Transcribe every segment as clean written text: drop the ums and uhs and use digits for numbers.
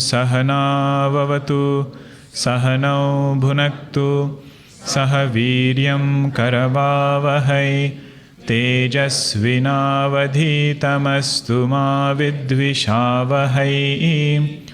Sahana Vavatu Sahanau Bhunaktu Saha Viryam Karavavahai Tejasvinavadhitamastu ma vidvishavahai.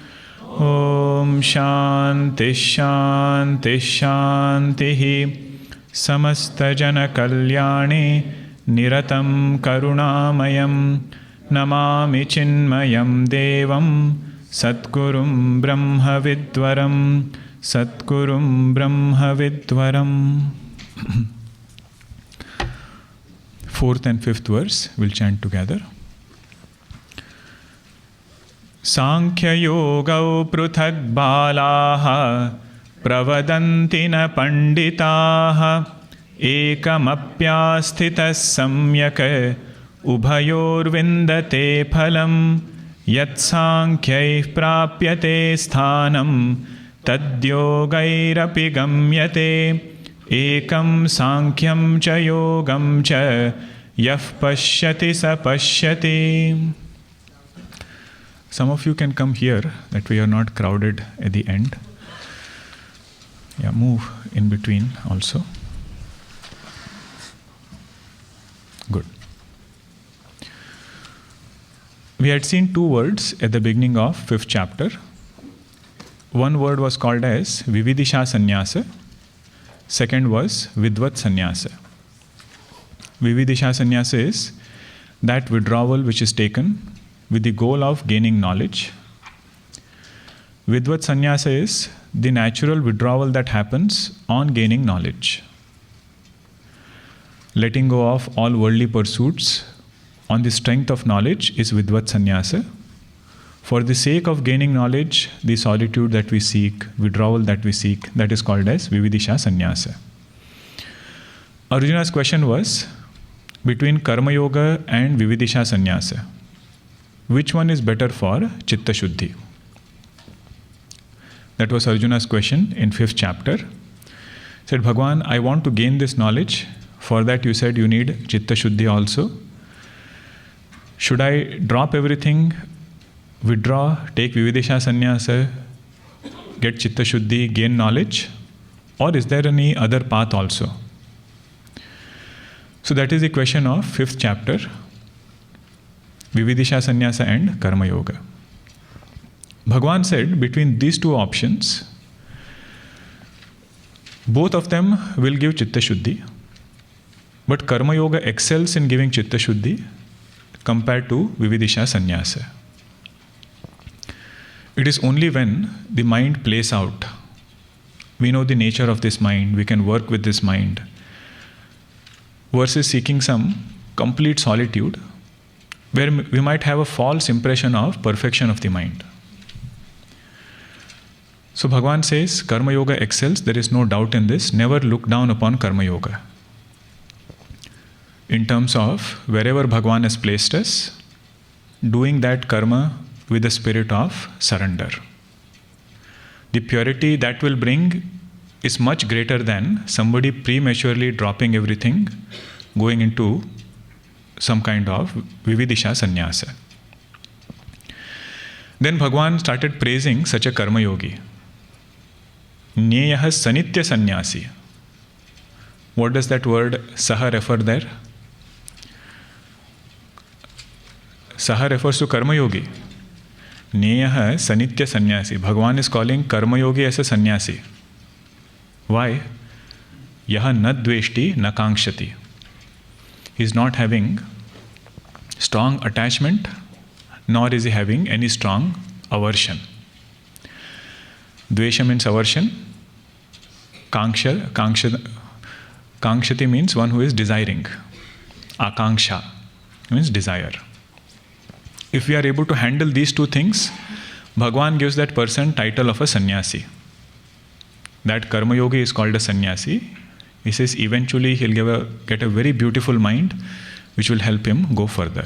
Om Shanti Shanti Shanti. Samasta Jana Kalyani Niratam Karunamayam Namami Chinmayam Devam Satgurum Brahma Vidwaram Satgurum Brahma Vidwaram. Fourth and fifth verse we'll chant together. Sankhya Yogau Pruthak Balaha Pravadanti na Panditaha Ekamapyasthitas Samyak Ubhayor Vindate Phalam Yat Sankhyaih Prapyate Sthanam Tadyogairapi Gamyate Ekam Sankyam Cha Yogam Cha Yah Pashyati Sa Pashyati. Some of you can come here, that we are not crowded at the end. Yeah, move in between also. Good. We had seen two words at the beginning of 5th chapter. One word was called as Vividisha Sannyasa. Second was Vidvat Sannyasa. Vividisha Sannyasa is that withdrawal which is taken with the goal of gaining knowledge. Vidvat Sannyasa is the natural withdrawal that happens on gaining knowledge. Letting go of all worldly pursuits on the strength of knowledge is Vidvat Sannyasa. For the sake of gaining knowledge, the solitude that we seek, withdrawal that we seek, that is called as Vividisha Sannyasa. Arjuna's question was between Karma Yoga and Vividisha Sannyasa. Which one is better for Chitta Shuddhi? That was Arjuna's question in 5th chapter. He said, Bhagwan, I want to gain this knowledge. For that you said you need Chitta Shuddhi also. Should I drop everything, withdraw, take Vividisha Sannyasa, get Chitta Shuddhi, gain knowledge? Or is there any other path also? So that is the question of 5th chapter, Vividisha Sannyasa and Karma Yoga. Bhagwan said, between these two options, both of them will give Chitta Shuddhi, but Karma Yoga excels in giving Chitta Shuddhi compared to Vividisha Sannyasa. It is only when the mind plays out, we know the nature of this mind, we can work with this mind, versus seeking some complete solitude, where we might have a false impression of perfection of the mind. So Bhagwan says, Karma Yoga excels, there is no doubt in this. Never look down upon Karma Yoga. In terms of wherever Bhagwan has placed us, doing that karma with the spirit of surrender. The purity that will bring is much greater than somebody prematurely dropping everything, going into some kind of Vividisha Sannyasa. Then Bhagwan started praising such a karma yogi. Nyeyah sanitya sannyasi. What does that word saha refer there? Saha refers to karma yogi. Nyeyah sanitya sannyasi. Bhagwan is calling karma yogi as a sannyasi. Why? Yaha na dveshti na kankshati. He is not having strong attachment, nor is he having any strong aversion. Dvesha means aversion. Kankshati means one who is desiring. Akanksha means desire. If we are able to handle these two things, Bhagwan gives that person title of a sannyasi. That karma yogi is called a sannyasi. He says eventually he'll get a very beautiful mind which will help him go further.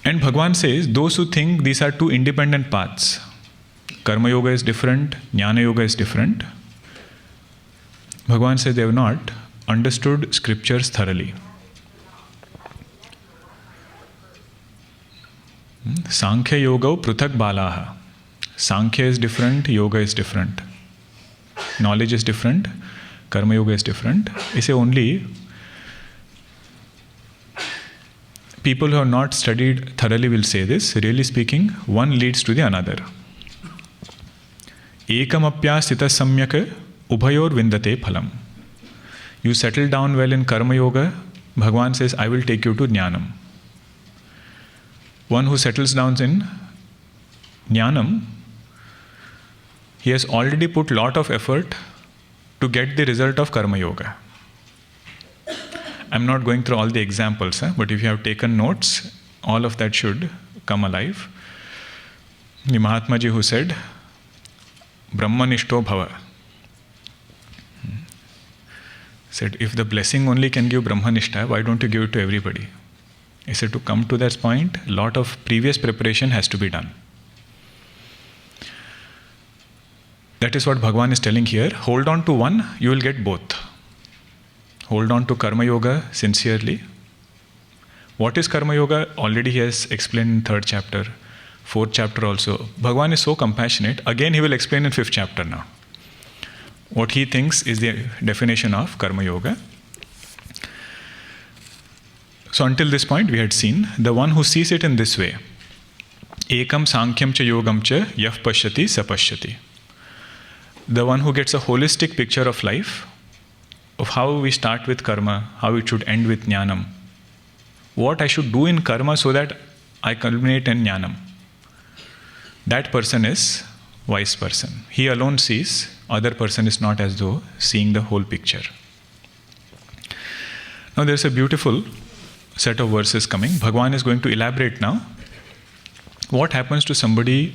And Bhagwan says those who think these are two independent paths, Karma Yoga is different, Jnana Yoga is different, Bhagwan says they have not understood scriptures thoroughly. Sankhya Yoga Pruthak Balaha. Sankhya is different, Yoga is different. Knowledge is different, Karma Yoga is different. इसे only people who have not studied thoroughly will say this. Really speaking, one leads to the another. Ekamapya sthita samyak ubhayor vindate phalam. You settle down well in Karma Yoga, Bhagavan says, I will take you to Jnanam. One who settles down in Jnanam, he has already put lot of effort to get the result of Karma Yoga. I'm not going through all the examples, but if you have taken notes, all of that should come alive. The Mahatma Ji who said, Brahmanishto bhava. Said, if the blessing only can give Brahmanishta, why don't you give it to everybody? He said, to come to that point, a lot of previous preparation has to be done. That is what Bhagavan is telling here. Hold on to one, you will get both. Hold on to Karma Yoga sincerely. What is Karma Yoga? Already he has explained in 3rd chapter, 4th chapter also. Bhagavan is so compassionate. Again he will explain in 5th chapter now. What he thinks is the definition of Karma Yoga. So until this point we had seen the one who sees it in this way. Ekam Sankyam cha Yogam cha yah pashyati sapashyati. The one who gets a holistic picture of life, of how we start with karma, how it should end with jnanam. What I should do in karma so that I culminate in jnanam. That person is wise person. He alone sees, other person is not as though seeing the whole picture. Now there's a beautiful set of verses coming. Bhagavan is going to elaborate now. What happens to somebody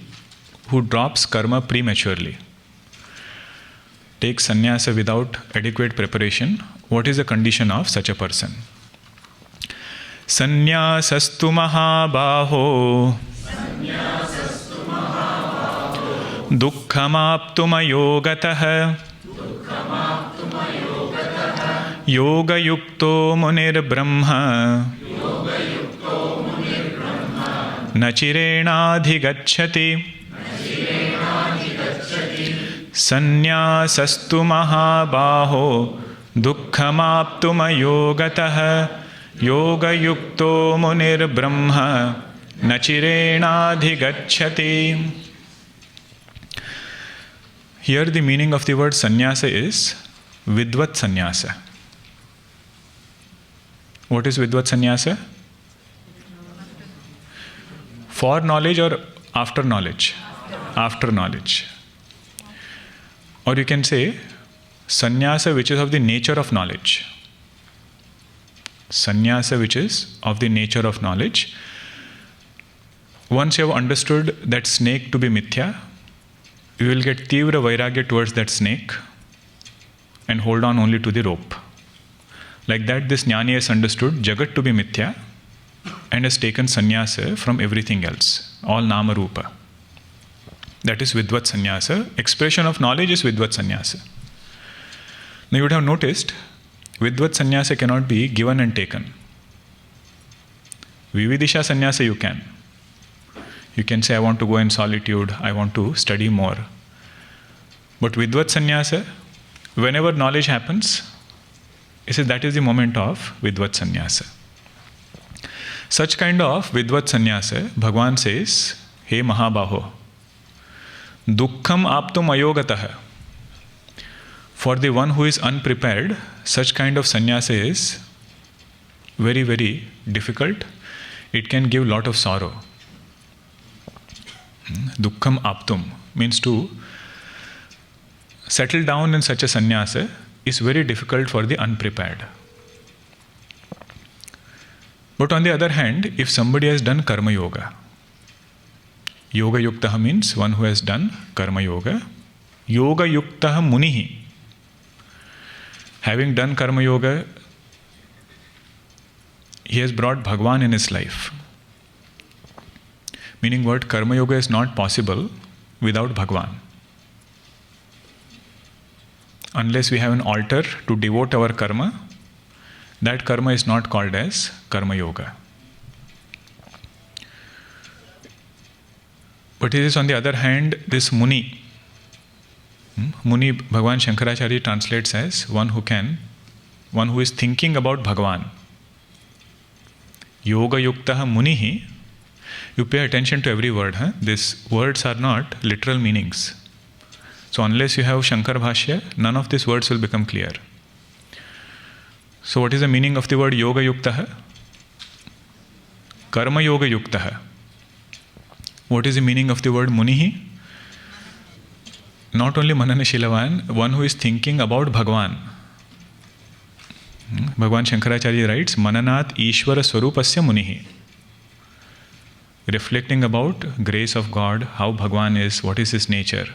who drops karma prematurely? Takes sannyasa without adequate preparation. What is the condition of such a person? Sannyasastu mahabaho dukkhamaptumayogatah yoga yukto munir brahma nachirenadhigacchati Sannyasastu mahabaho dukkhamaptumayogatah yoga yukto munir brahma nachirenadhigacchati. Here the meaning of the word sannyasa is vidvat sannyasa. What is vidvat sannyasa? For knowledge or after knowledge? After knowledge. Or you can say sannyasa which is of the nature of knowledge. Sannyasa which is of the nature of knowledge. Once you have understood that snake to be mithya, you will get tivra vairagya towards that snake and hold on only to the rope. Like that, this jnani has understood jagat to be mithya and has taken sannyasa from everything else, all nama rupa. That is vidvat sannyasa. Expression of knowledge is vidvat sannyasa. Now you would have noticed, vidvat sannyasa cannot be given and taken. Vividisha sannyasa you can. You can say, I want to go in solitude, I want to study more. But vidvat sannyasa, whenever knowledge happens, he says that is the moment of vidvat sannyasa. Such kind of vidvat sannyasa, Bhagavan says, Hey Mahabaho, Dukkham aptum ayogatah. For the one who is unprepared, such kind of sannyasa is very, very difficult. It can give lot of sorrow. Dukkham aptum means to settle down in such a sannyasa is very difficult for the unprepared. But on the other hand, if somebody has done karma yoga, yoga yuktaha means one who has done karma yoga. Yoga yuktaha munihi. Having done karma yoga, he has brought Bhagavan in his life. Meaning what? Karma yoga is not possible without Bhagavan. Unless we have an altar to devote our karma, that karma is not called as karma yoga. But it is on the other hand, this Muni. Muni, Bhagavan Shankaracharya translates as one who is thinking about Bhagavan. Yoga yuktaha munihi. You pay attention to every word. These words are not literal meanings. So unless you have Shankar Bhashya, none of these words will become clear. So what is the meaning of the word yoga yuktaha? Karma yoga yuktaha. What is the meaning of the word munihi? Not only Mananashilavan, one who is thinking about Bhagavan. Bhagavan Shankaracharya writes, Mananat Ishvara Swarupasya Munihi. Reflecting about grace of God, how Bhagavan is, what is his nature.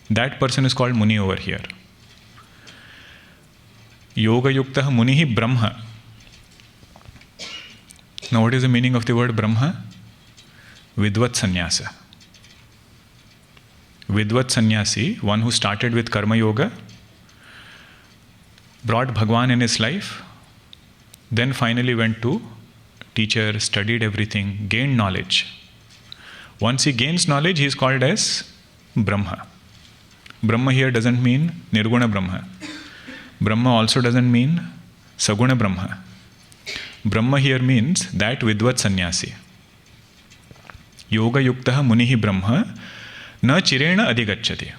That person is called Muni over here. Yoga Yuktaha Munihi Brahma. Now what is the meaning of the word Brahma? Vidvat sannyasa. Vidvat sannyasi, one who started with karma yoga, brought Bhagwan in his life, then finally went to teacher, studied everything, gained knowledge. Once he gains knowledge, he is called as Brahma. Brahma here doesn't mean Nirguna Brahma. Brahma also doesn't mean Saguna Brahma. Brahma here means that Vidvat sannyasi. Yoga yuktaha munihi Brahma na chirena adhigacchati.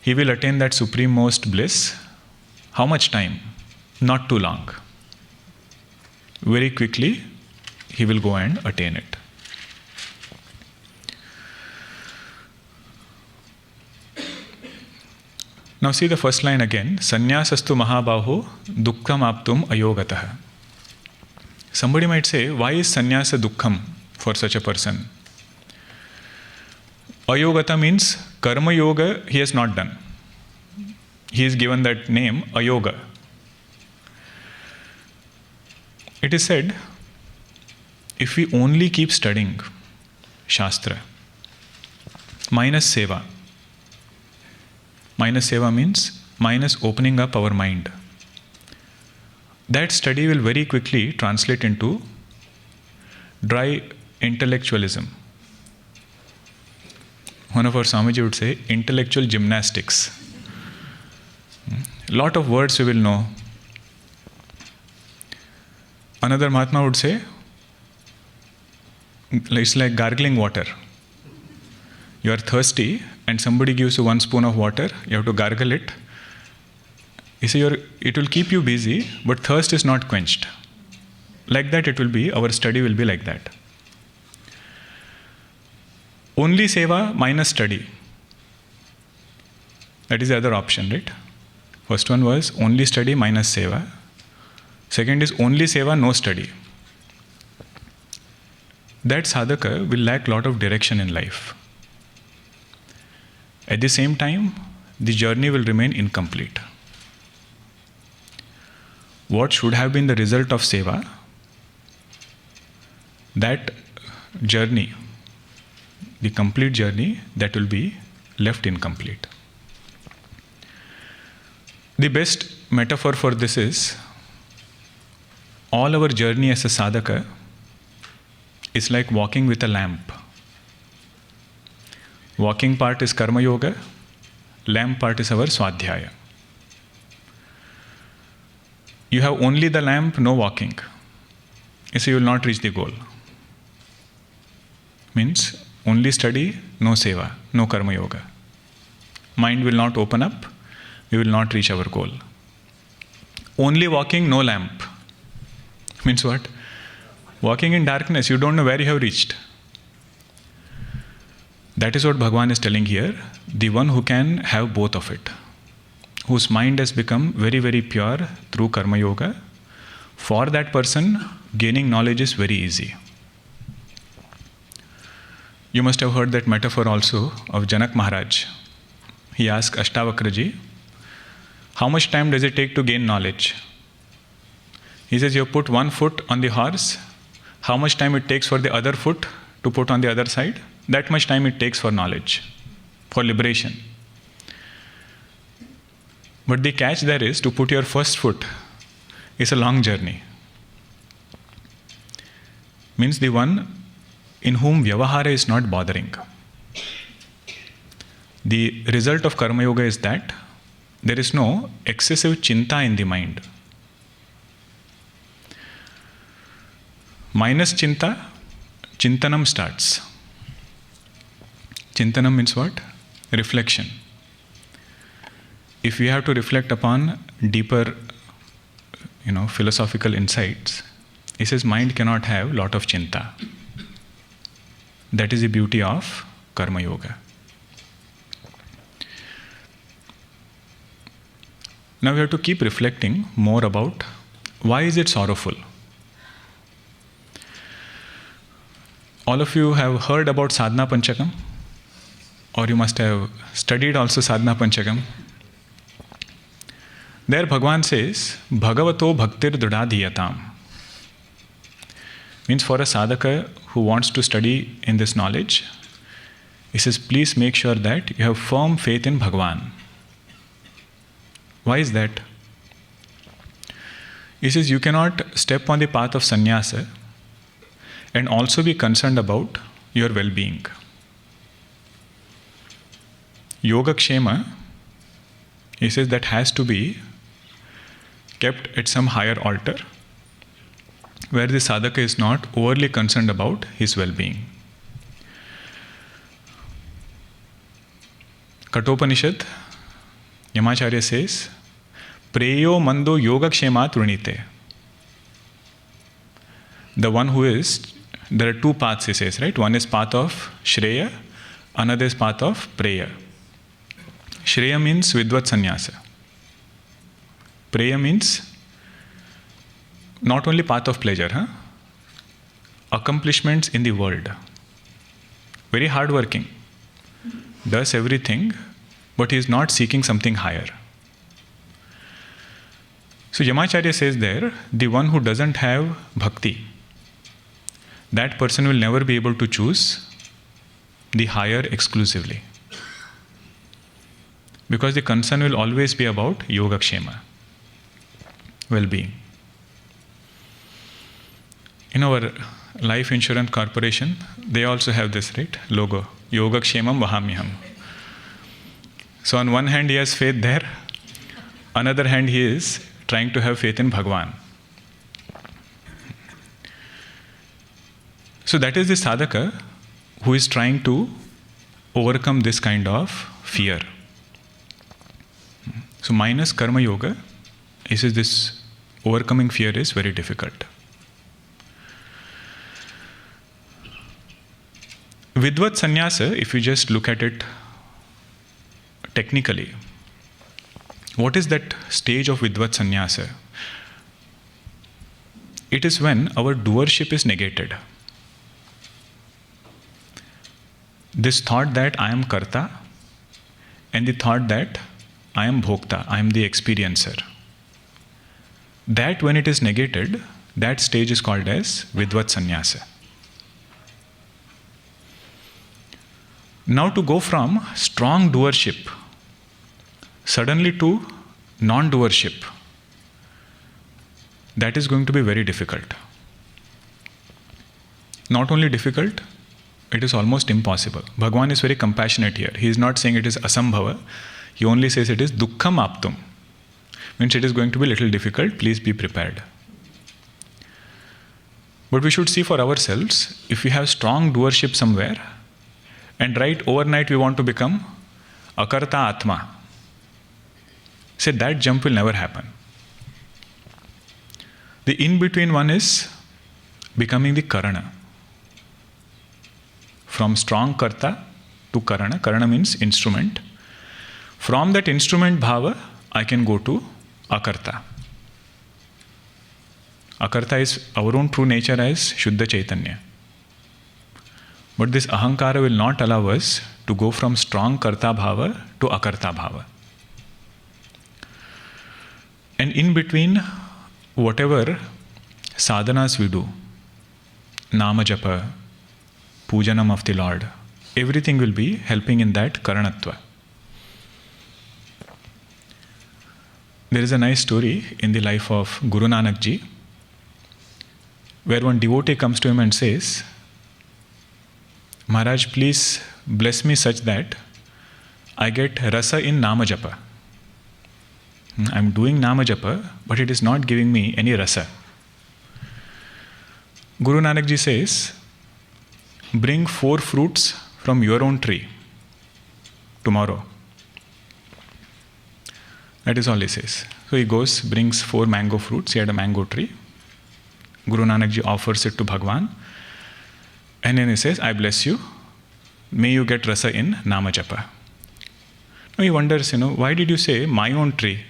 He will attain that supreme most bliss. How much time? Not too long. Very quickly, he will go and attain it. Now see the first line again. Sannyasastu mahabaho dukkham aptum ayogatah. Somebody might say, why is sannyasa dukkham for such a person? Ayogata means karma yoga he has not done. He is given that name, ayoga. It is said, if we only keep studying Shastra, minus seva. Minus seva means minus opening up our mind. That study will very quickly translate into dry intellectualism. One of our Swamiji would say, intellectual gymnastics. Lot of words we will know. Another Mahatma would say, it's like gargling water. You are thirsty and somebody gives you 1 spoon of water, you have to gargle it. You see, it will keep you busy, but thirst is not quenched. Like that it will be, our study will be like that. Only seva minus study. That is the other option, right? First one was only study minus seva. Second is only seva, no study. That sadhaka will lack lot of direction in life. At the same time, the journey will remain incomplete. What should have been the result of seva? That journey, the complete journey, that will be left incomplete. The best metaphor for this is, all our journey as a sadhaka is like walking with a lamp. Walking part is karma yoga, lamp part is our swadhyaya. You have only the lamp, no walking. So you will not reach the goal. Means only study, no seva, no karma yoga. Mind will not open up, we will not reach our goal. Only walking, no lamp. Means what? Walking in darkness, you don't know where you have reached. That is what Bhagavan is telling here. The one who can have both of it, whose mind has become very, very pure through karma yoga, for that person, gaining knowledge is very easy. You must have heard that metaphor also of Janak Maharaj. He asked Ashtavakraji, how much time does it take to gain knowledge? He says, you put 1 foot on the horse, how much time it takes for the other foot to put on the other side? That much time it takes for knowledge, for liberation. But the catch there is, to put your first foot is a long journey. Means the one in whom Vyavahara is not bothering. The result of Karma Yoga is that there is no excessive chinta in the mind. Minus chinta, chintanam starts. Chintanam means what? Reflection. If we have to reflect upon deeper, philosophical insights, he says mind cannot have lot of chinta. That is the beauty of Karma Yoga. Now we have to keep reflecting more about why is it sorrowful. All of you have heard about Sadhana Panchakam, or you must have studied also Sadhana Panchakam. There Bhagavan says, Bhagavato bhaktir dridadhiyatam. Means for a sadhaka who wants to study in this knowledge, he says, please make sure that you have firm faith in Bhagavan. Why is that? He says, you cannot step on the path of sannyasa and also be concerned about your well-being. Yoga Kshema, he says, that has to be kept at some higher altar where the sadhaka is not overly concerned about his well-being. Kathopanishad, Yamacharya says, Preyo mando yoga kshemat vrinite. The one who is, there are two paths he says, right? One is path of Shreya, another is path of Preya. Shreya means Vidvat sannyasa. Preya means not only path of pleasure, accomplishments in the world. Very hardworking, does everything, but he is not seeking something higher. So Yamacharya says there, the one who doesn't have bhakti, that person will never be able to choose the higher exclusively. Because the concern will always be about Yogakshema, well-being. In our life insurance corporation, they also have this, right, logo, Yogakshemam Vahamyaham. So on one hand he has faith there, another hand he is trying to have faith in Bhagavan. So that is the sadhaka who is trying to overcome this kind of fear. So minus Karma Yoga, he says this overcoming fear is very difficult. Vidvat sannyasa, if you just look at it technically, what is that stage of Vidvat sannyasa? It is when our doership is negated. This thought that I am karta and the thought that I am bhokta, I am the experiencer. That when it is negated, that stage is called as Vidvat sannyasa. Now to go from strong doership suddenly to non-doership, that is going to be very difficult. Not only difficult, it is almost impossible. Bhagavan is very compassionate here. He is not saying it is asambhava. He only says it is dukkham aptum. Means it is going to be a little difficult. Please be prepared. But we should see for ourselves, if we have strong doership somewhere, and right overnight we want to become akarta atma, say that jump will never happen. The in-between one is becoming the karana. From strong karta to karana. Karana means instrument. From that instrument bhava, I can go to akarta. Akarta is our own true nature as Shuddha Chaitanya. But this ahankara will not allow us to go from strong karta bhava to akarta bhava. And in between, whatever sadhanas we do, nama japa, pujanam of the Lord, everything will be helping in that karanatva. There is a nice story in the life of Guru Nanakji, where one devotee comes to him and says, Maharaj, please bless me such that I get rasa in Nama Japa. I'm doing Nama Japa, but it is not giving me any rasa. Guru Nanakji says, bring 4 fruits from your own tree tomorrow. That is all he says. So he goes, brings 4 mango fruits. He had a mango tree. Guru Nanakji offers it to Bhagwan. And then he says, I bless you. May you get rasa in Nama Japa. Now he wonders, why did you say my own tree?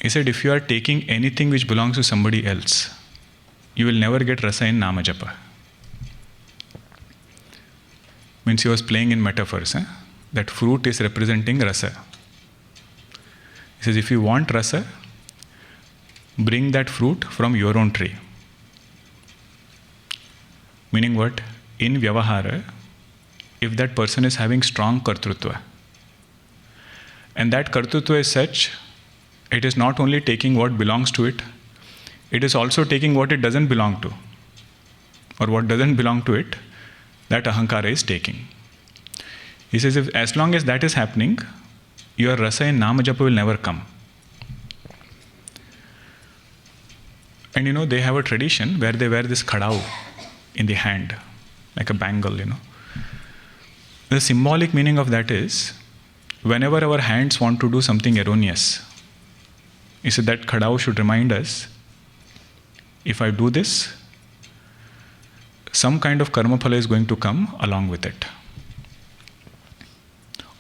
He said, if you are taking anything which belongs to somebody else, you will never get rasa in Nama Japa. Means he was playing in metaphors. That fruit is representing rasa. He says, if you want rasa, bring that fruit from your own tree. Meaning what? In Vyavahara, if that person is having strong kartrutva, and that kartrutva is such, it is not only taking what belongs to it, it is also taking what it doesn't belong to. Or what doesn't belong to it, that ahankara is taking. He says, as long as that is happening, your rasa in Nama Japa will never come. And they have a tradition where they wear this khadau in the hand, like a bangle, The symbolic meaning of that is, whenever our hands want to do something erroneous, he said that khadau should remind us, if I do this, some kind of karma phala is going to come along with it.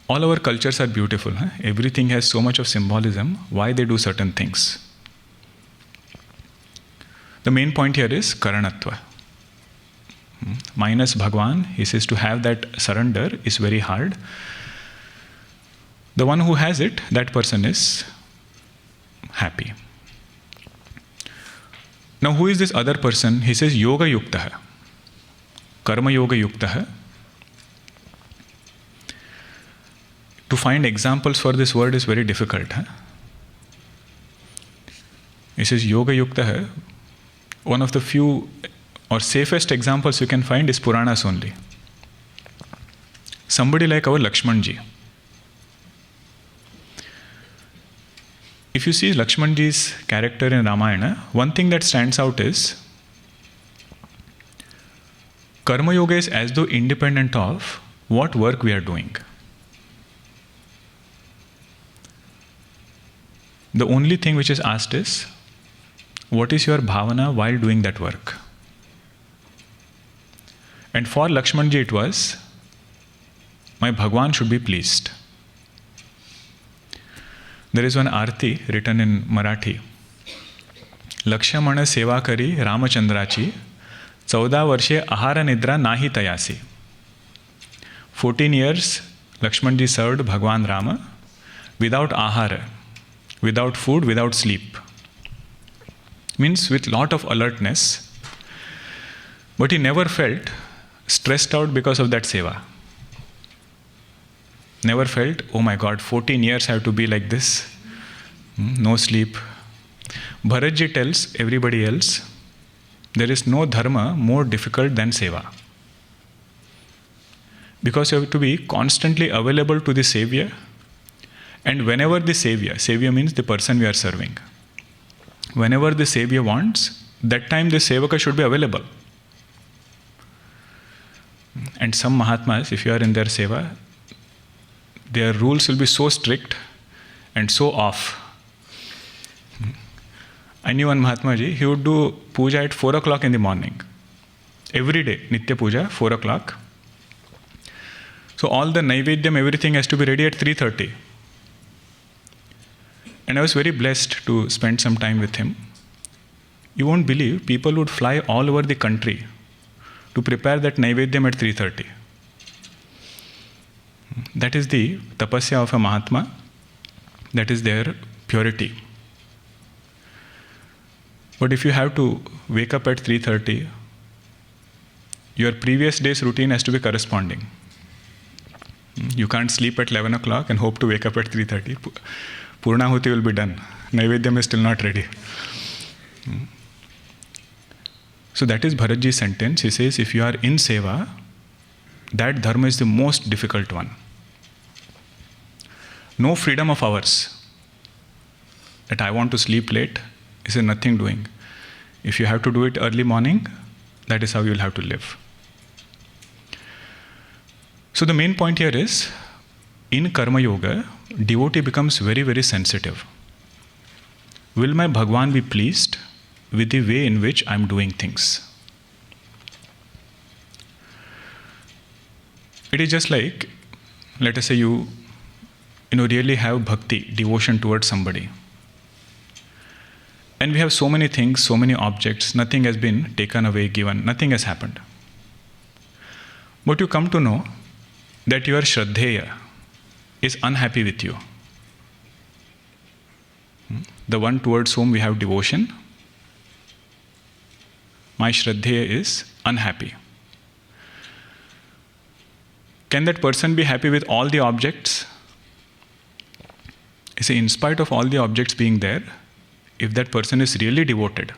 All our cultures are beautiful. Everything has so much of symbolism, why they do certain things. The main point here is karanatva. Minus Bhagwan, he says to have that surrender is very hard. The one who has it, that person is happy. Now who is this other person? He says yoga yuktaha, karma yoga yuktaha. To find examples for this word is very difficult. He says yoga yuktaha. One of the few or safest examples you can find is Puranas only. Somebody like our Lakshmanji. If you see Lakshmanji's character in Ramayana, one thing that stands out is Karma Yoga is as though independent of what work we are doing. The only thing which is asked is, what is your bhavana while doing that work? And for Lakshmanji it was, my Bhagwan should be pleased. There is one arti written in Marathi. Lakshamana seva kari Ramachandrachi, 14 varshe ahara nidra nahi tayasi. 14 years Lakshmanji served Bhagwan Rama without ahara, without food, without sleep. Means with lot of alertness. But he never felt stressed out because of that seva. Never felt, oh my God, 14 years I have to be like this. No sleep. Bharatji tells everybody else, there is no dharma more difficult than seva. Because you have to be constantly available to the Savior, and whenever the Savior means the person we are serving, whenever the Savior wants, that time the Sevaka should be available. And some Mahatmas, if you are in their seva, their rules will be so strict and so off. I knew one Mahatmaji, he would do puja at 4 o'clock in the morning. Every day, Nitya Puja, 4 o'clock. So all the Naivedyam, everything has to be ready at 3:30. And I was very blessed to spend some time with him. You won't believe, people would fly all over the country to prepare that Naivedyam at 3:30. That is the tapasya of a Mahatma. That is their purity. But if you have to wake up at 3:30, your previous day's routine has to be corresponding. You can't sleep at 11 o'clock and hope to wake up at 3:30. Purnahuti will be done. Naivedyam is still not ready. So that is Bharatji's sentence. He says, if you are in seva, that dharma is the most difficult one. No freedom of hours. That I want to sleep late, is a nothing doing. If you have to do it early morning, that is how you will have to live. So the main point here is, in Karma Yoga, devotee becomes very, very sensitive. Will my Bhagwan be pleased with the way in which I am doing things? It is just like, let us say you really have bhakti, devotion towards somebody. And we have so many things, so many objects, nothing has been taken away, given, nothing has happened. But you come to know that your Shraddheya is unhappy with you. The one towards whom we have devotion, my Shraddheya is unhappy. Can that person be happy with all the objects? You see, in spite of all the objects being there, if that person is really devoted,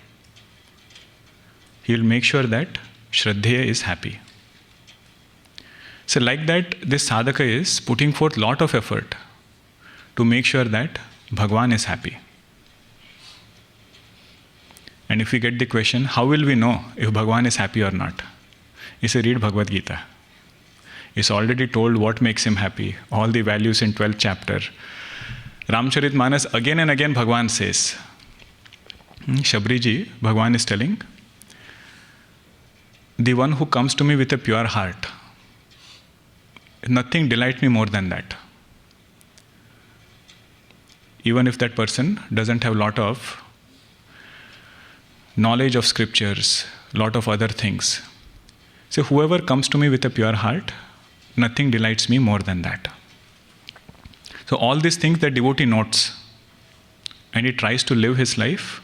he will make sure that Shraddheya is happy. So like that, this sadhaka is putting forth lot of effort to make sure that Bhagwan is happy. And if we get the question, how will we know if Bhagwan is happy or not? You say, read Bhagavad Geeta. It's already told what makes him happy, all the values in 12th chapter. Ramcharitmanas, again and again Bhagwan says, Shabriji, Bhagwan is telling, the one who comes to me with a pure heart, nothing delights me more than that. Even if that person doesn't have a lot of knowledge of scriptures, lot of other things. So whoever comes to me with a pure heart, nothing delights me more than that. So all these things that devotee notes, and he tries to live his life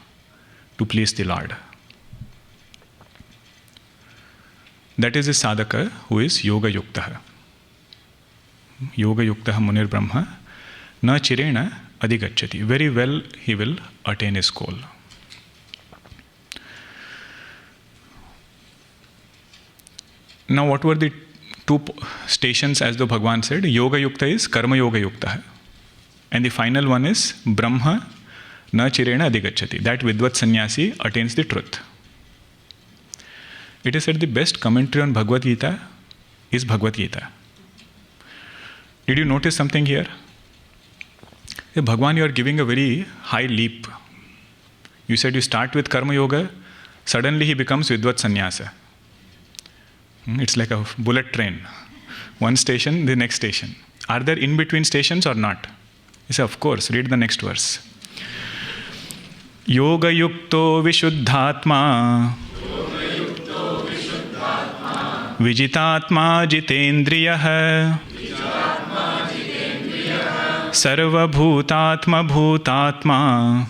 to please the Lord. That is the sadhaka who is yoga yuktaha. Yoga yuktaha munir brahma na chirena adhigacchati. Very well he will attain his goal. Now what were the two stations, as though Bhagwan said? Yoga yukta is karma yoga yuktaha. And the final one is brahma na chirena adhigacchati. That vidvat sannyasi attains the truth. It is said the best commentary on Bhagavad Gita is Bhagavad Gita. Did you notice something here? Bhagwan, you are giving a very high leap. You said you start with karma yoga, suddenly he becomes vidvat sannyasa. It's like a bullet train. One station, the next station. Are there in-between stations or not? You say, of course. Read the next verse. Yoga yukto vishuddhatma vijitatma jitendriyah sarva bhutatma bhutatma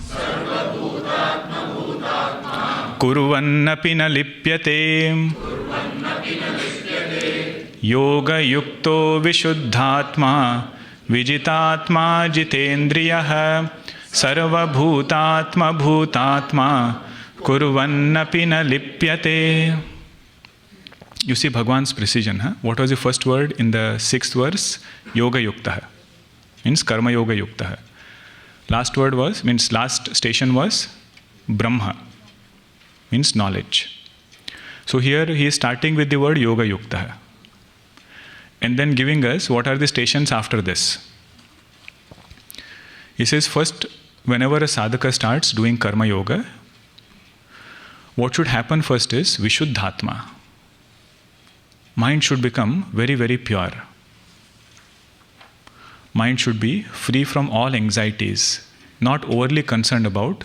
kurvannapi na lipyate. Yoga yukto vishuddhatma vijitatma jitendriyah sarva bhutatma bhutatma kurvannapi na lipyate. You see Bhagwan's precision. What was the first word in the 6th verse? Yoga yuktaha. Means karma yoga yuktaha. Last word was, means last station was Brahma. Means knowledge. So here he is starting with the word yoga yuktaha. And then giving us what are the stations after this. He says first, whenever a sadhaka starts doing karma yoga, what should happen first is vishuddhatma. Mind should become very, very pure. Mind should be free from all anxieties, not overly concerned about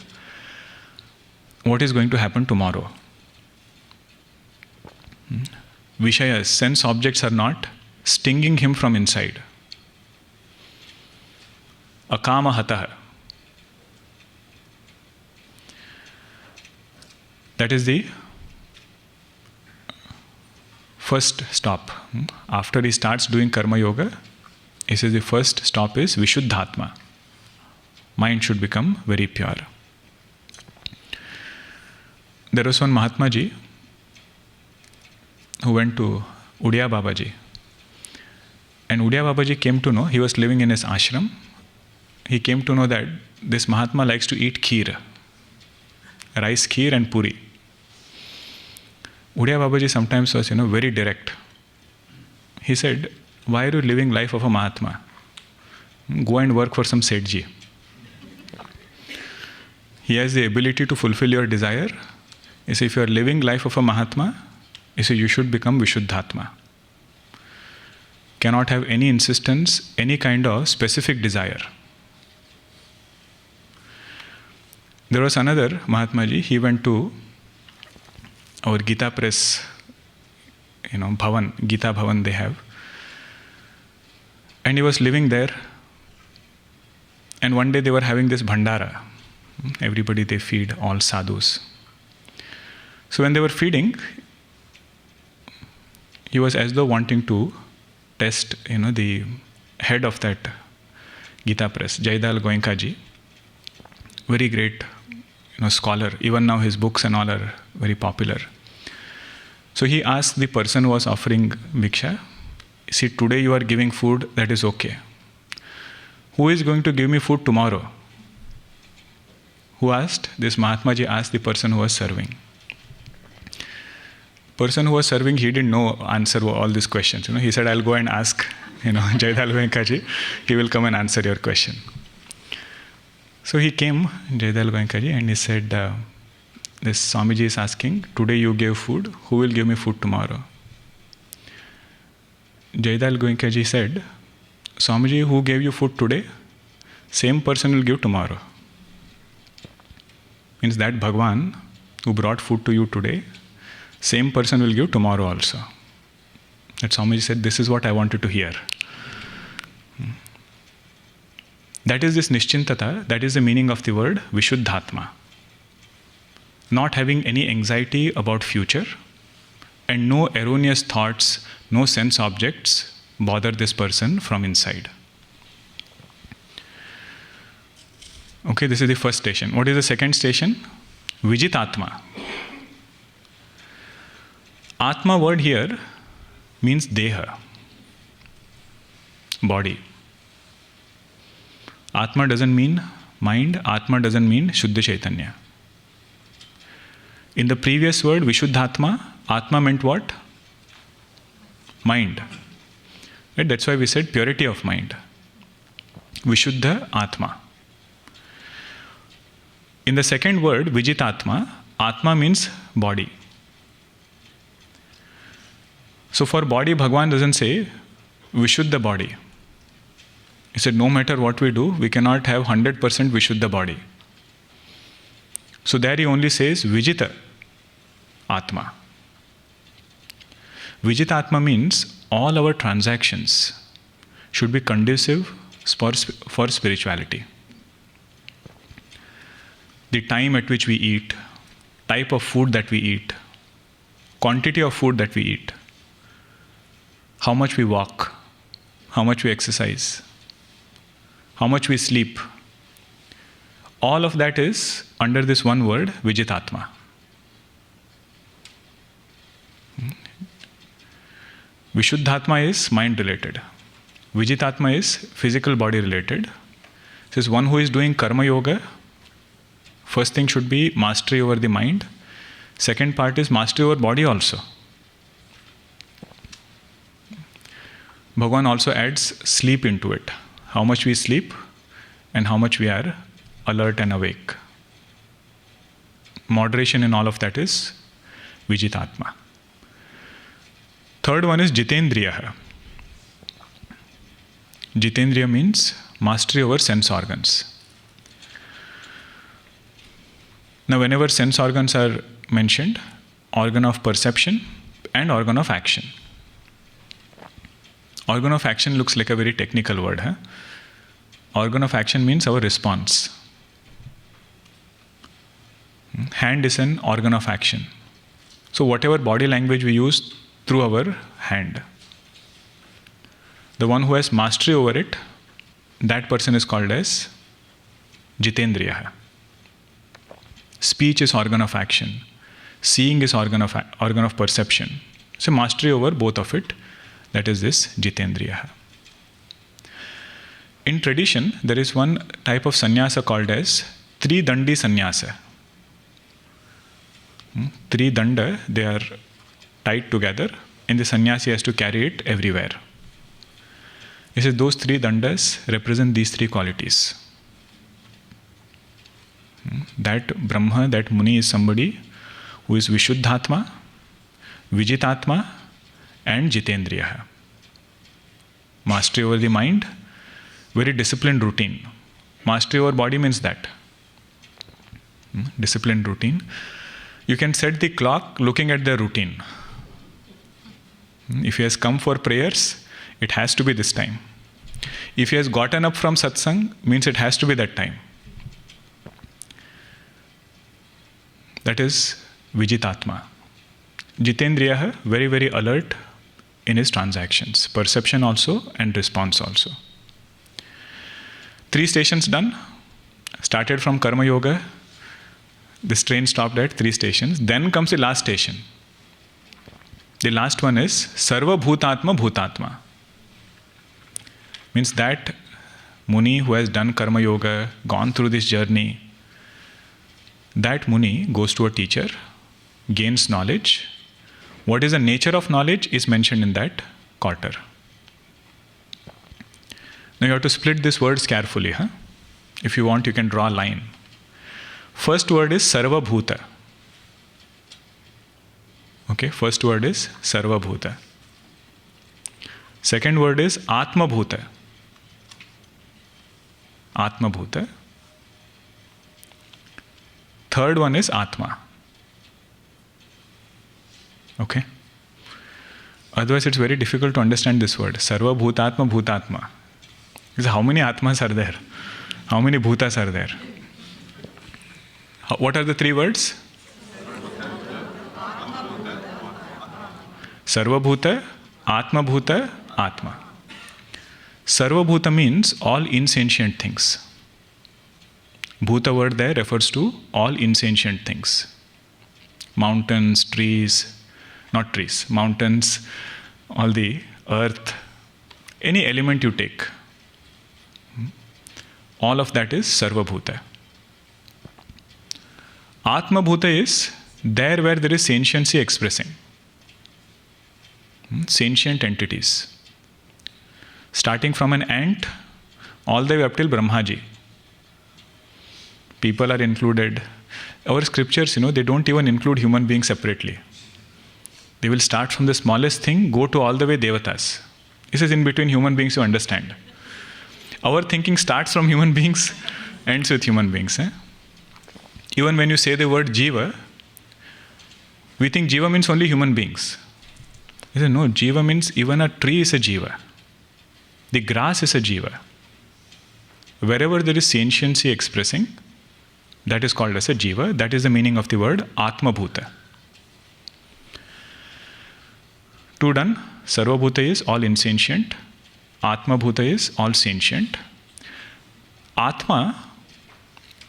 what is going to happen tomorrow. Vishayas, sense objects are not stinging him from inside. Akama hataha. That is the first stop. After he starts doing karma yoga, he says the first stop is vishuddhatma. Mind should become very pure. There was one Mahatma Ji, who went to Udiya Babaji. And Udiya Babaji came to know, he was living in his ashram, he came to know that this Mahatma likes to eat kheer, rice kheer and puri. Udiya Babaji sometimes was, very direct. He said, why are you living life of a Mahatma? Go and work for some Sethji. He has the ability to fulfill your desire. He said, if you are living life of a Mahatma, he said, you should become Vishuddhatma. Cannot have any insistence, any kind of specific desire. There was another Mahatmaji, he went to our Gita press, Bhavan, Gita Bhavan they have. And he was living there. And one day they were having this bhandara. Everybody they feed, all sadhus. So when they were feeding, he was as though wanting to test, the head of that Gita press, Jaidal Goenkaji, very great, scholar. Even now his books and all are very popular. So he asked the person who was offering bhiksha, see, today you are giving food, that is okay. Who is going to give me food tomorrow? Who asked? This Mahatmaji asked the person who was serving. Person who was serving, he didn't know answer all these questions. He said, I'll go and ask, Jaidal Goenkaji. He will come and answer your question. So he came, Jaidal Goenkaji, and he said, this Swamiji is asking, today you gave food, who will give me food tomorrow? Jaidal Goenkaji said, Swamiji, who gave you food today, same person will give tomorrow. Means that Bhagwan, who brought food to you today, same person will give tomorrow also. That Swamiji said, this is what I wanted to hear. That is this Nishchintata, that is the meaning of the word Vishuddhatma. Not having any anxiety about future, and no erroneous thoughts, no sense objects bother this person from inside. Okay, this is the first station. What is the second station? Vijitatma. Atma word here means Deha, body. Atma doesn't mean mind, Atma doesn't mean Shuddha Chaitanya. In the previous word, Vishuddhatma, Atma meant what? Mind. Right? That's why we said purity of mind. Vishuddha Atma. In the second word, Vijitatma, Atma means body. So for body, Bhagwan doesn't say Vishuddha body. He said, no matter what we do, we cannot have 100% Vishuddha body. So there he only says Vijita Atma. Vijita Atma means all our transactions should be conducive for spirituality. The time at which we eat, type of food that we eat, quantity of food that we eat, how much we walk, how much we exercise, how much we sleep. All of that is under this one word, Vijitatma. Vishuddhatma is mind related. Vijitatma is physical body related. This is one who is doing karma yoga. First thing should be mastery over the mind. Second part is mastery over body also. Bhagavan also adds sleep into it. How much we sleep and how much we are alert and awake. Moderation in all of that is Vijitatma. Third one is Jitendriya. Jitendriya means mastery over sense organs. Now, whenever sense organs are mentioned, organ of perception and organ of action. Organ of action looks like a very technical word. Huh? Organ of action means our response. Hand is an organ of action. So whatever body language we use through our hand, the one who has mastery over it, that person is called as Jitendriya. Speech is organ of action. Seeing is organ of perception. So mastery over both of it, that is this Jitendriya. In tradition, there is one type of sannyasa called as Tridandi sannyasa. Three danda, they are tied together, and the sannyasi has to carry it everywhere. He says those three dandas represent these three qualities. That Brahma, that Muni is somebody who is Vishuddhatma, Vijitatma, and Jitendriya. Mastery over the mind, very disciplined routine. Mastery over body means that. Disciplined routine. You can set the clock looking at the routine. If he has come for prayers, it has to be this time. If he has gotten up from satsang, means it has to be that time. That is Vijitatma. Jitendriya, very, very alert in his transactions. Perception also and response also. 3 stations done. Started from Karma Yoga. This train stopped at 3 stations. Then comes the last station. The last one is Sarva Bhutatma Bhutatma. Means that Muni who has done Karma Yoga, gone through this journey, that Muni goes to a teacher, gains knowledge. What is the nature of knowledge is mentioned in that quarter. Now you have to split these words carefully. If you want, you can draw a line. First word is Sarva Bhuta. Okay, first word is Sarva Bhuta. Second word is Atma Bhuta. Atma Bhuta. Third one is Atma. Okay? Otherwise it's very difficult to understand this word. Sarva Bhutatma Bhutatma. How many Atmas are there? How many Bhutas are there? What are the 3 words? Sarva Bhuta, Atma Bhuta, Atma. Sarva Bhuta means all insentient things. Bhuta word there refers to all insentient things. Mountains, trees, not trees, mountains, all the earth, any element you take. All of that is Sarva Bhuta. Atma Bhuta is there where there is sentiency expressing. Sentient entities. Starting from an ant, all the way up till Brahmaji. People are included. Our scriptures, they don't even include human beings separately. They will start from the smallest thing, go to all the way Devatas. This is in between human beings, you understand. Our thinking starts from human beings, ends with human beings. Even when you say the word Jiva, we think Jiva means only human beings. You say, no, Jiva means even a tree is a Jiva. The grass is a Jiva. Wherever there is sentiency expressing, that is called as a Jiva. That is the meaning of the word Atma Bhuta. 2 done. Sarva Bhuta is all insentient. Atma Bhuta is all sentient. Atma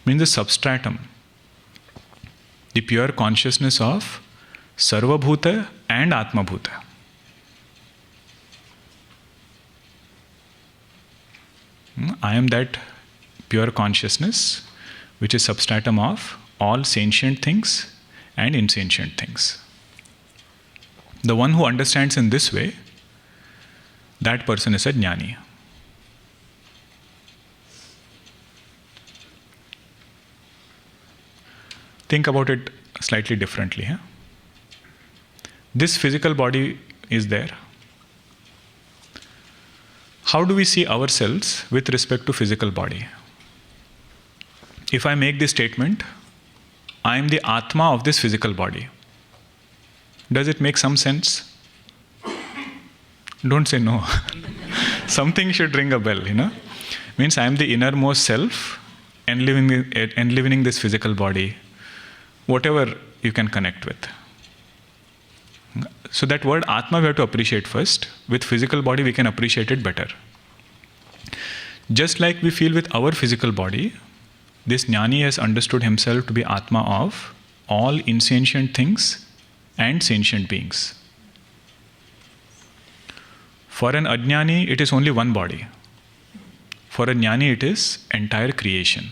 means the substratum, the pure consciousness of Sarva Bhuta and Atma Bhuta. I am that pure consciousness which is substratum of all sentient things and insentient things. The one who understands in this way, that person is a jnani. Think about it slightly differently. This physical body is there. How do we see ourselves with respect to physical body? If I make this statement, I am the Atma of this physical body. Does it make some sense? Don't say no. Something should ring a bell, Means I am the innermost self enlivening this physical body. Whatever you can connect with. So that word Atma we have to appreciate first. With physical body we can appreciate it better. Just like we feel with our physical body, this jnani has understood himself to be Atma of all insentient things and sentient beings. For an ajnani, it is only one body. For a jnani, it is entire creation.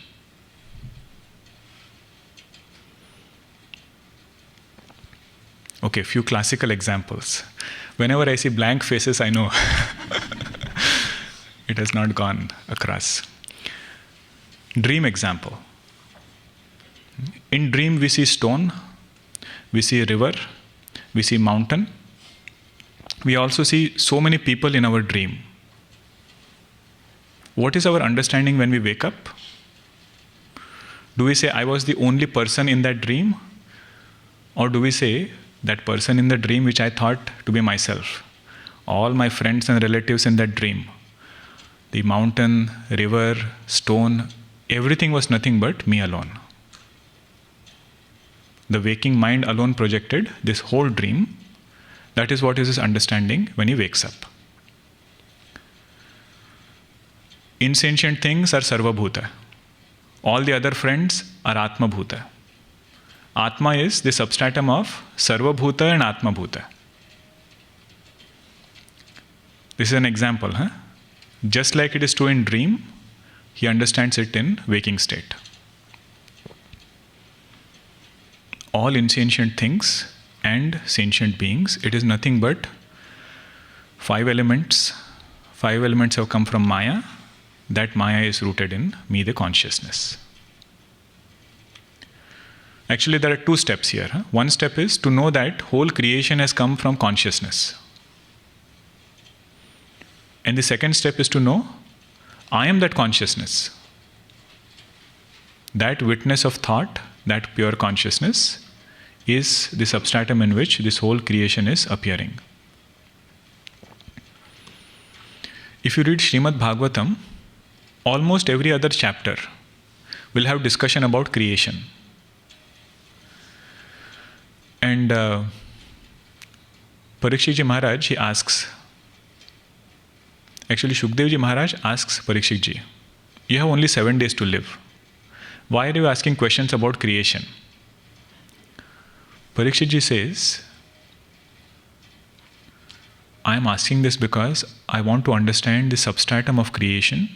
Okay, few classical examples. Whenever I see blank faces, I know it has not gone across. Dream example. In dream, we see stone, we see river, we see mountain. We also see so many people in our dream. What is our understanding when we wake up? Do we say, I was the only person in that dream? Or do we say, that person in the dream which I thought to be myself? All my friends and relatives in that dream. The mountain, river, stone, everything was nothing but me alone. The waking mind alone projected this whole dream. That is what is his understanding when he wakes up. Insentient things are Sarva Bhuta. All the other friends are Atma Bhuta. Atma is the substratum of Sarva Bhuta and Atma Bhuta. This is an example. Just like it is true in dream, he understands it in waking state. All insentient things and sentient beings, it is nothing but 5 elements. 5 elements have come from Maya. That Maya is rooted in me, the consciousness. Actually, there are 2 steps here. One step is to know that whole creation has come from consciousness. And the second step is to know, I am that consciousness. That witness of thought, that pure consciousness, is the substratum in which this whole creation is appearing. If you read Srimad Bhagavatam, almost every other chapter will have discussion about creation. And Parikshit Ji Maharaj, he asks, actually Shukdev Ji Maharaj asks Parikshit Ji, you have only 7 days to live. Why are you asking questions about creation? Parikshit Ji says, I am asking this because I want to understand the substratum of creation.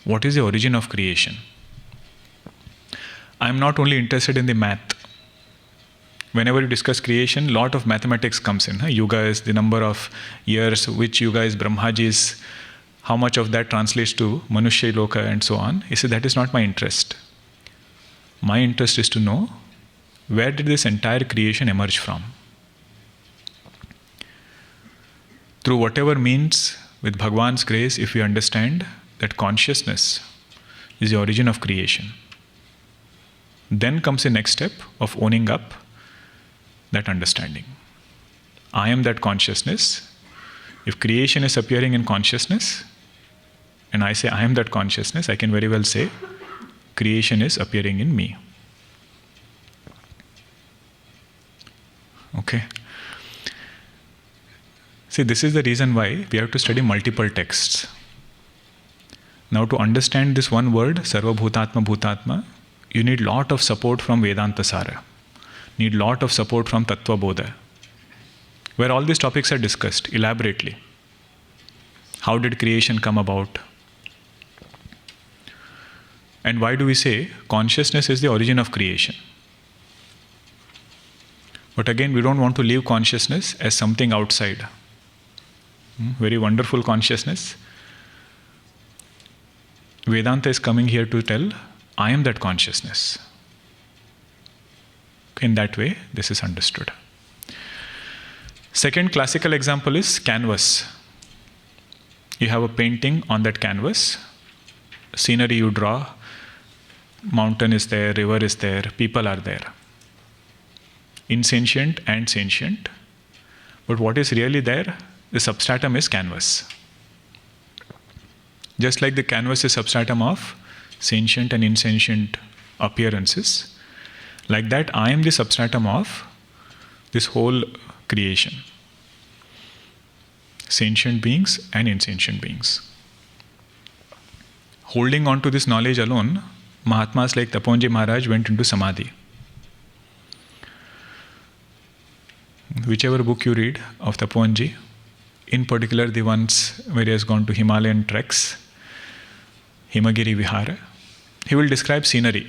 What is the origin of creation? I am not only interested in the math. Whenever you discuss creation, lot of mathematics comes in. Yuga is the number of years, which yuga is Brahmaji's, how much of that translates to Manushya Loka and so on. He said, that is not my interest. My interest is to know, where did this entire creation emerge from? Through whatever means, with Bhagwan's grace, if we understand that consciousness is the origin of creation, then comes the next step of owning up that understanding. I am that consciousness. If creation is appearing in consciousness, and I say I am that consciousness, I can very well say creation is appearing in me. Okay. See, this is the reason why we have to study multiple texts. Now, to understand this one word, Sarva Bhutatma Bhutatma, you need lot of support from Vedanta Sara. Need lot of support from Tattva Bodha, where all these topics are discussed elaborately. How did creation come about? And why do we say consciousness is the origin of creation? But again, we don't want to leave consciousness as something outside. Very wonderful consciousness. Vedanta is coming here to tell, I am that consciousness. In that way, this is understood. Second classical example is canvas. You have a painting on that canvas. Scenery you draw. Mountain is there, river is there, people are there. Insentient and sentient. But what is really there? The substratum is canvas. Just like the canvas is substratum of sentient and insentient appearances, like that I am the substratum of this whole creation. Sentient beings and insentient beings. Holding on to this knowledge alone, Mahatmas like Taponji Maharaj went into Samadhi. Whichever book you read of Taponji, in particular the ones where he has gone to Himalayan treks, Himagiri Vihara, he will describe scenery.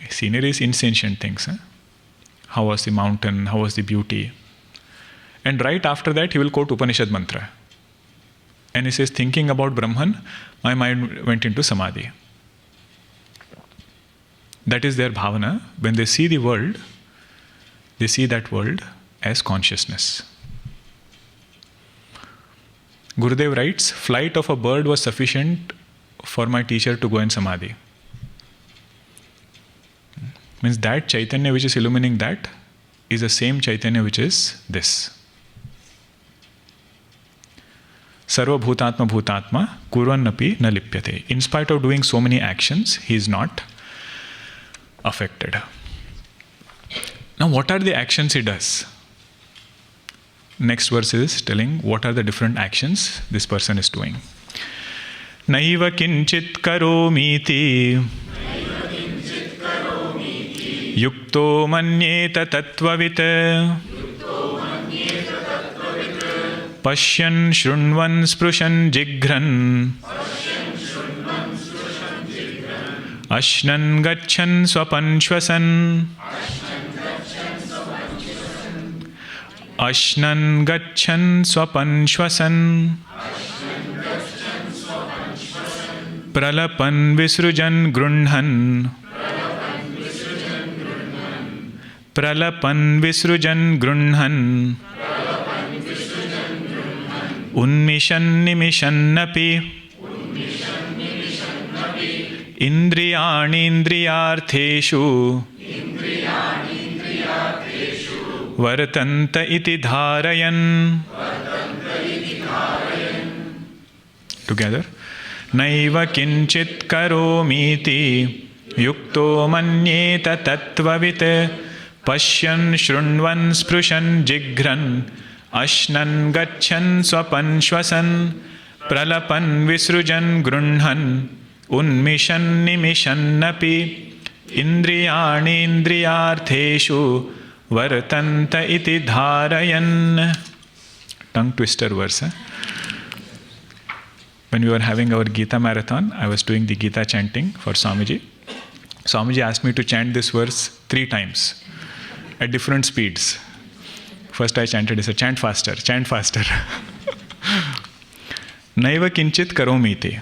Scenery is insentient things. How was the mountain? How was the beauty? And right after that, he will quote Upanishad mantra. And he says, thinking about Brahman, my mind went into samadhi. That is their bhavana. When they see the world, they see that world as consciousness. Gurudev writes, flight of a bird was sufficient for my teacher to go in samadhi. Means that Chaitanya which is illumining that is the same Chaitanya which is this. Sarva bhutatma bhutatma kurvannapi na lipyate. In spite of doing so many actions, he is not affected. Now, what are the actions he does? Next verse is telling what are the different actions this person is doing. Naiva kinchit karomiti yukto manyeta tattvavit pashyan shrunvan sprushan jigran ashnan gachan swapan shwasan ashnan gachan swapan shwasan pralapan visrujan grunhan pralapan visrujan grunhan unmishan nimishannapi indriyani indriyartheshu vartanta iti dharayan. Together. Naiva kinchit karomiti yukto manyeta tattvavit pashyan shrunvan sprushan jigran ashnan gachan swapan shwasan pralapan visrujan grunhan unmishan nimishannapi indriyani indriyartheshu vartanta iti dharayan. Tongue twister verse. When we were having our Gita marathon, I was doing the Gita chanting for Swamiji. Swamiji asked me to chant this verse 3 times at different speeds. First I chanted, he said, chant faster, chant faster. Naiva kinchit karomiti.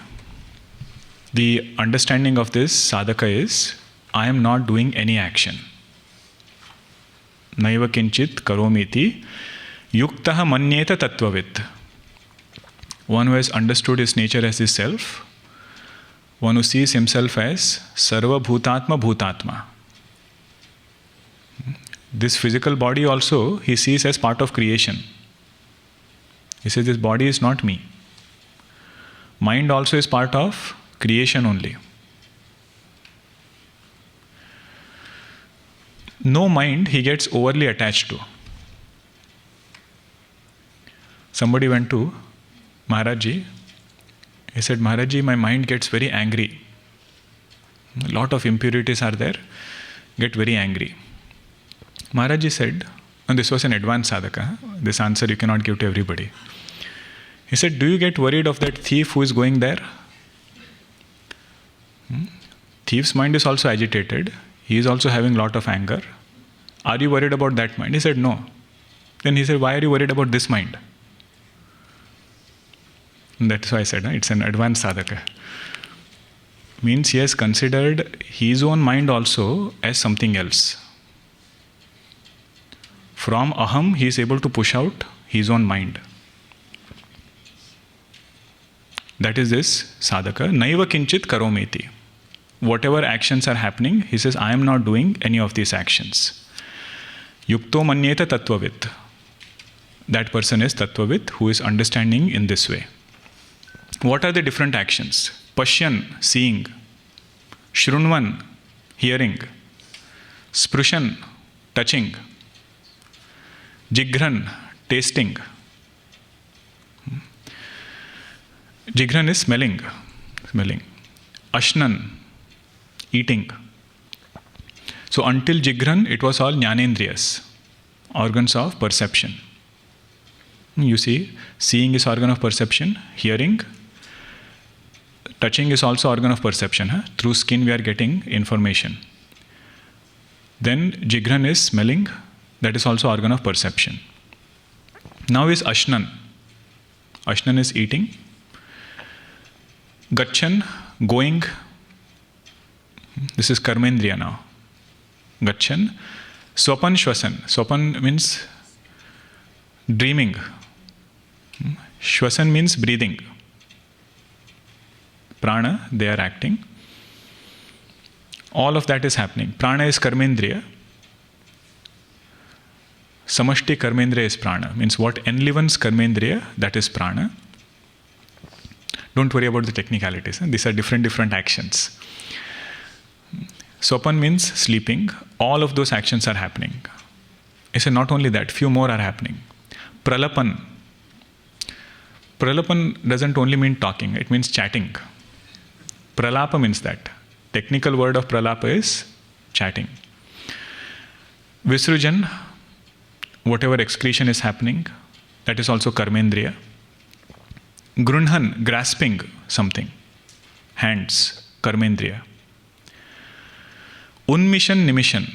The understanding of this sadhaka is, I am not doing any action. Naiva kinchit karomiti yuktaha manyeta tattvavit. One who has understood his nature as his self, one who sees himself as sarva bhutatma bhutatma. This physical body also he sees as part of creation. He says, this body is not me. Mind also is part of creation only. No mind he gets overly attached to. Somebody went to Maharajji. He said, Maharajji, my mind gets very angry. A lot of impurities are there. Get very angry. Maharajji said, and this was an advanced sadhaka, this answer you cannot give to everybody. He said, do you get worried of that thief who is going there? Thief's mind is also agitated. He is also having a lot of anger. Are you worried about that mind? He said, no. Then he said, why are you worried about this mind? And that's why I said, it's an advanced sadhaka. Means he has considered his own mind also as something else. From aham, he is able to push out his own mind. That is this sadhaka. Naiva kinchit karometi. Whatever actions are happening, he says, I am not doing any of these actions. Yukto manyeta tattvavit. That person is tattvavit who is understanding in this way. What are the different actions? Pashyan, seeing. Shrunvan, hearing. Sprushan, touching. Jigran, tasting. Jigran is smelling. Ashnan, eating. So until Jigran, it was all jnanendriyas, organs of perception. You see, seeing is organ of perception, hearing, touching is also organ of perception. Through skin we are getting information. Then Jigran is smelling, that is also organ of perception. Now is Ashnan. Ashnan is eating. Gachan, going. This is Karmendriya now. Gachan. Swapan Shwasan. Swapan means dreaming. Shwasan means breathing. Prana, they are acting. All of that is happening. Prana is Karmendriya. Samashti Karmendriya is Prana. Means what enlivens Karmendriya, that is Prana. Don't worry about the technicalities. These are different actions. Sopan means sleeping. All of those actions are happening. I say not only that, few more are happening. Pralapan. Pralapan doesn't only mean talking, it means chatting. Pralapa means that. Technical word of pralapa is chatting. Visrujan, whatever excretion is happening, that is also Karmendriya. Grunhan, grasping something. Hands, Karmendriya. Unmission, nimission.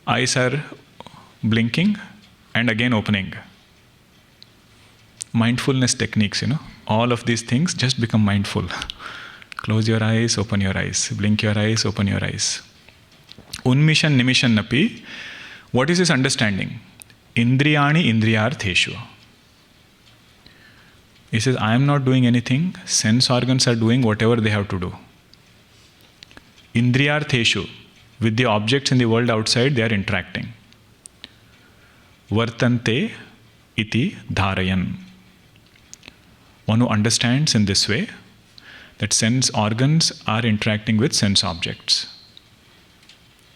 Eyes are blinking and again opening. Mindfulness techniques, all of these things, just become mindful. Close your eyes, open your eyes. Blink your eyes, open your eyes. Unmission, nimission napi. What is his understanding? Indriyani indriyartheshu. He says, I am not doing anything. Sense organs are doing whatever they have to do. Indriyartheshu. With the objects in the world outside, they are interacting. Vartante iti dharayan. One who understands in this way that sense organs are interacting with sense objects.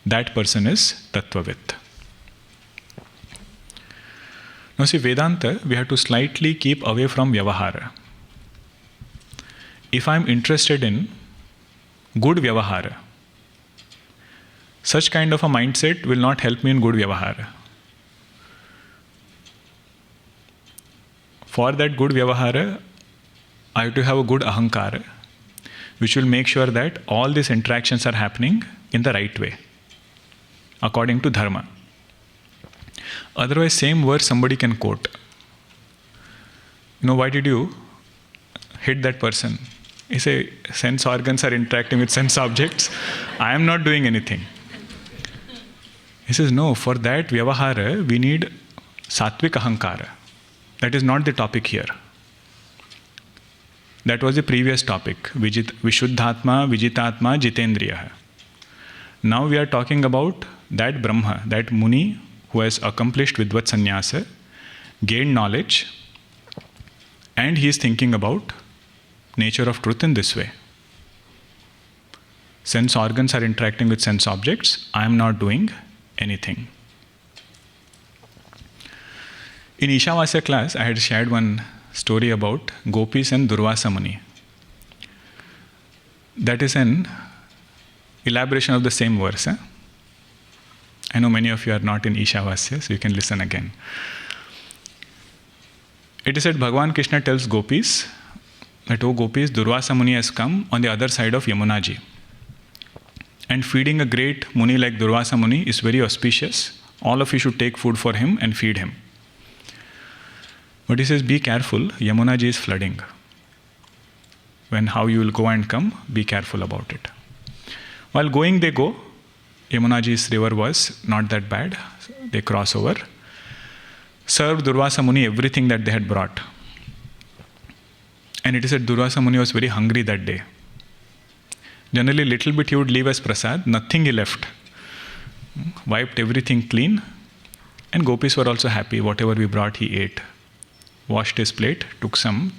That person is Tattvavit. Now see, Vedanta, we have to slightly keep away from Vyavahara. If I am interested in good Vyavahara, such kind of a mindset will not help me in good Vyavahara. For that good Vyavahara, I have to have a good Ahankara, which will make sure that all these interactions are happening in the right way, according to Dharma. Otherwise, same verse somebody can quote. Why did you hit that person? He say, sense organs are interacting with sense objects. I am not doing anything. He says, no, for that Vyavahara, we need Satvik Ahankara. That is not the topic here. That was the previous topic, Vishuddhatma, Vijitatma, Jitendriya. Now we are talking about that Brahma, that Muni who has accomplished Vidvat Sannyasa, gained knowledge, and he is thinking about nature of truth in this way. Sense organs are interacting with sense objects. I am not doing anything. In Ishavasya class, I had shared one story about Gopis and Durvasa Muni. That is an elaboration of the same verse. I know many of you are not in Ishavasya, so you can listen again. It is said Bhagavan Krishna tells Gopis that, oh Gopis, Durvasa Muni has come on the other side of Yamunaji. And feeding a great Muni like Durvasa Muni is very auspicious. All of you should take food for him and feed him. But he says, be careful, Yamunaji is flooding. How you will go and come, be careful about it. While going, they go. Yamunaji's river was not that bad. They cross over. Served Durvasa Muni everything that they had brought. And it is said Durvasa Muni was very hungry that day. Generally, little bit he would leave as prasad, nothing he left. Wiped everything clean. And Gopis were also happy. Whatever we brought, he ate. Washed his plate, took some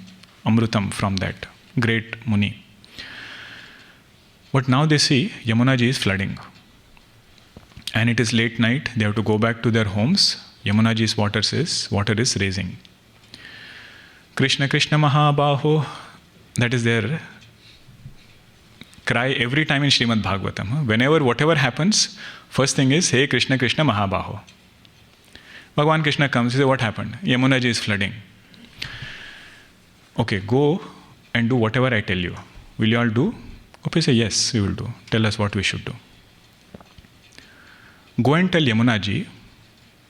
amrutam from that great Muni. But now they see Yamunaji is flooding. And it is late night, they have to go back to their homes. Yamunaji's water is raising. Krishna Krishna Mahabaho, that is their cry every time in Srimad Bhagavatam. Whenever, whatever happens, first thing is, hey Krishna Krishna Mahabaho. Bhagavan Krishna comes, he says, what happened? Yamuna ji is flooding. Okay, go and do whatever I tell you. Will you all do? Gopi say, yes, we will do. Tell us what we should do. Go and tell Yamuna ji,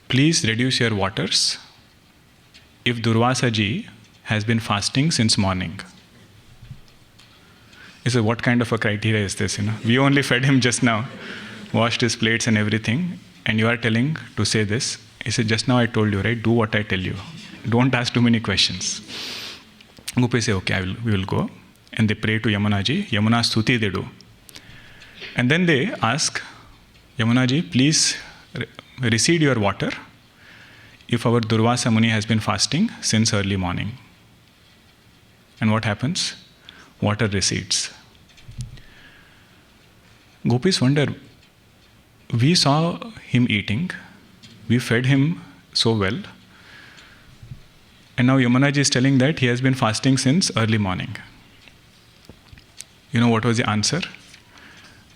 please reduce your waters if Durvasa ji has been fasting since morning. He said, what kind of a criteria is this? We only fed him just now, washed his plates and everything, and you are telling to say this. He said, just now I told you, right? Do what I tell you. Don't ask too many questions. Gopi say, okay, we will go. And they pray to Yamuna ji. Yamuna Stuti they do. And then they ask, Yamuna ji, please recede your water if our Durvasa Muni has been fasting since early morning. And what happens? Water recedes. Gopis wonder, we saw him eating, we fed him so well, and now Yamunaji is telling that he has been fasting since early morning. You know what was the answer?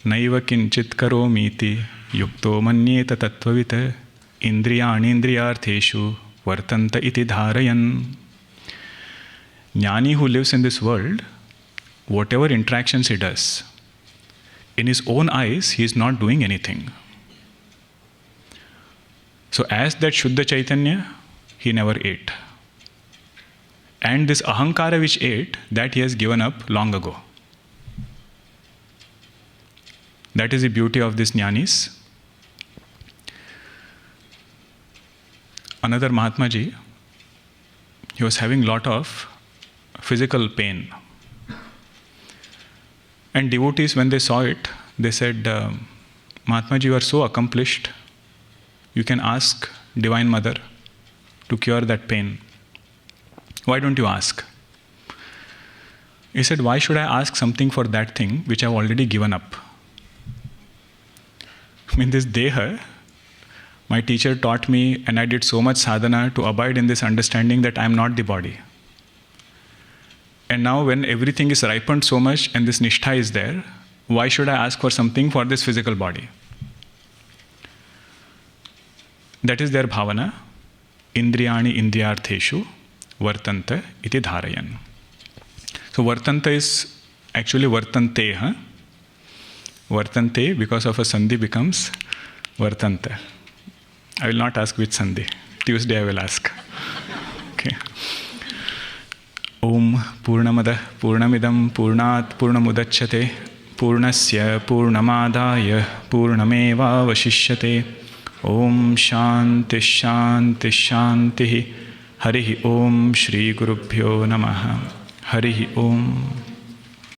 Naiva kinchit karomiti yukto manyeta tattvavita indriyani indriyartheshu vartanta iti dharayan. Jnani who lives in this world, whatever interactions he does, in his own eyes, he is not doing anything. So as that Shuddha Chaitanya, he never ate. And this ahankara which ate, that he has given up long ago. That is the beauty of these jnanis. Another Mahatma ji, he was having lot of physical pain. And devotees, when they saw it, they said, Mahatma ji, you are so accomplished, you can ask Divine Mother to cure that pain. Why don't you ask? He said, why should I ask something for that thing which I have already given up? I mean, this deha, my teacher taught me, and I did so much sadhana to abide in this understanding that I am not the body. And now when everything is ripened so much and this nishtha is there, why should I ask for something for this physical body? That is their bhavana. Indriyani indriyartheshu vartanta iti dharayan. So vartanta is actually vartante. Vartante, because of a sandhi, becomes vartanta. I will not ask which sandhi. Tuesday I will ask. Okay. Om Purnamada Purnamidam Purnat Purnamudachyate Purnasya Purnamadaya Purnameva Vashishyate. Om Shanti Shanti Shanti. Harihi Om Shri Gurubhyo Namaha. Harihi Om.